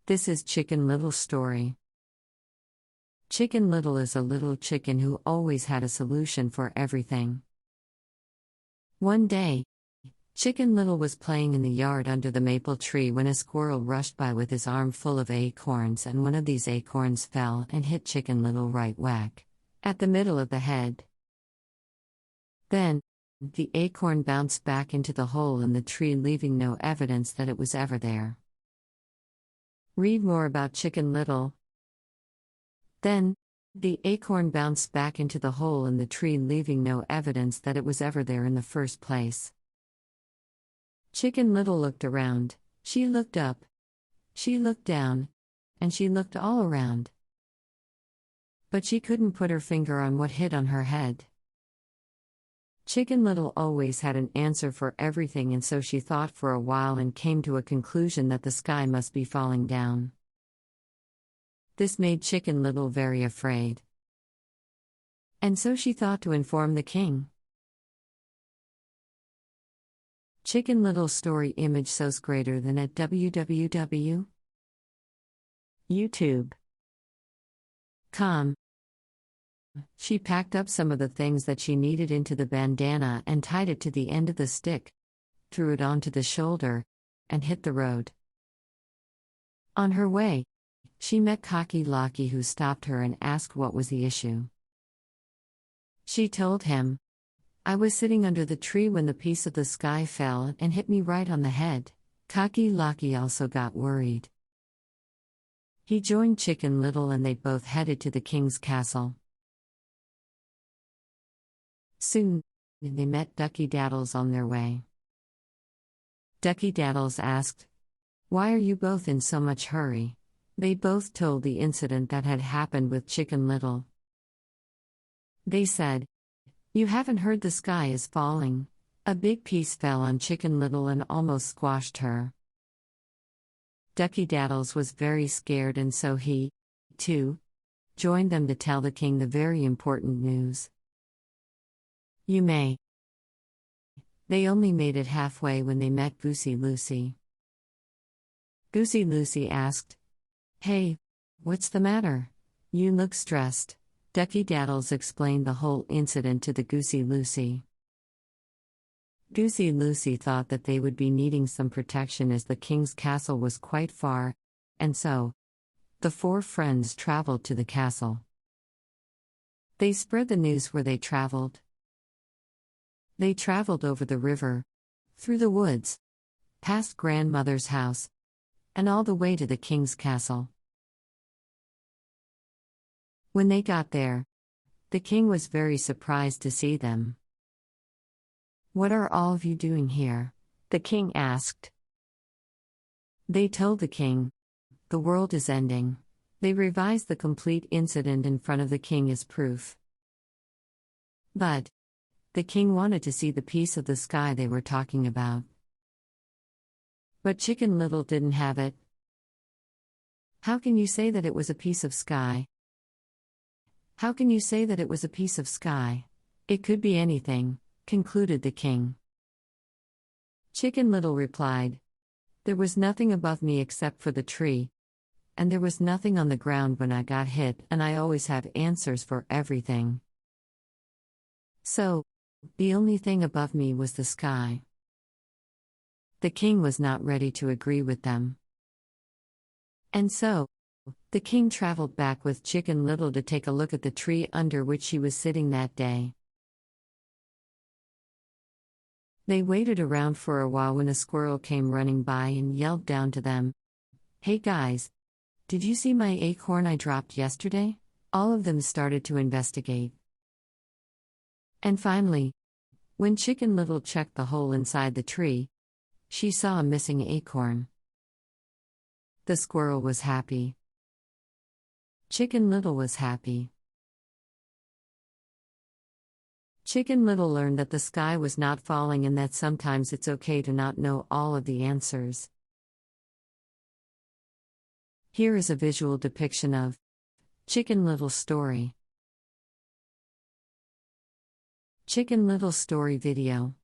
This is Chicken Little's story. Chicken Little is a little chicken who always had a solution for everything. One day, Chicken Little was playing in the yard under the maple tree when a squirrel rushed by with his arm full of acorns, and one of these acorns fell and hit Chicken Little right whack at the middle of the head. Then, the acorn bounced back into the hole in the tree, leaving no evidence that it was ever there. Read more about Chicken Little. Then, the acorn bounced back into the hole in the tree, leaving no evidence that it was ever there in the first place. Chicken Little looked around, she looked up, she looked down, and she looked all around. But she couldn't put her finger on what hit on her head. Chicken Little always had an answer for everything, and so she thought for a while and came to a conclusion that the sky must be falling down. This made Chicken Little very afraid. And so she thought to inform the king. Chicken Little's story image shows greater than at www.youtube.com. She packed up some of the things that she needed into the bandana and tied it to the end of the stick, threw it onto the shoulder, and hit the road. On her way, she met Cocky Locky, who stopped her and asked what was the issue. She told him, "I was sitting under the tree when the piece of the sky fell and hit me right on the head." Cocky Locky also got worried. He joined Chicken Little and they both headed to the king's castle. Soon, they met Ducky Daddles on their way. Ducky Daddles asked, "Why are you both in so much hurry?" They both told the incident that had happened with Chicken Little. They said, "You haven't heard the sky is falling." A big piece fell on Chicken Little and almost squashed her. Ducky Daddles was very scared, and so he, too, joined them to tell the king the very important news. You may. They only made it halfway when they met Goosey Lucy. Goosey Lucy asked, "Hey, what's the matter? You look stressed." Ducky Daddles explained the whole incident to the Goosey Lucy. Goosey Lucy thought that they would be needing some protection as the king's castle was quite far, and so, the four friends traveled to the castle. They spread the news where they traveled. They traveled over the river, through the woods, past grandmother's house, and all the way to the king's castle. When they got there, the king was very surprised to see them. "What are all of you doing here?" the king asked. They told the king, "The world is ending." They revised the complete incident in front of the king as proof. But the king wanted to see the piece of the sky they were talking about. But Chicken Little didn't have it. "How can you say that it was a piece of sky? How can you say that it was a piece of sky? It could be anything," concluded the king. Chicken Little replied, "There was nothing above me except for the tree, and there was nothing on the ground when I got hit, and I always have answers for everything. So, the only thing above me was the sky." The king was not ready to agree with them. And so, the king traveled back with Chicken Little to take a look at the tree under which she was sitting that day. They waited around for a while when a squirrel came running by and yelled down to them, "Hey guys, did you see my acorn I dropped yesterday?" All of them started to investigate. And finally, when Chicken Little checked the hole inside the tree, she saw a missing acorn. The squirrel was happy. Chicken Little was happy. Chicken Little learned that the sky was not falling and that sometimes it's okay to not know all of the answers. Here is a visual depiction of Chicken Little's story. Chicken Little story video.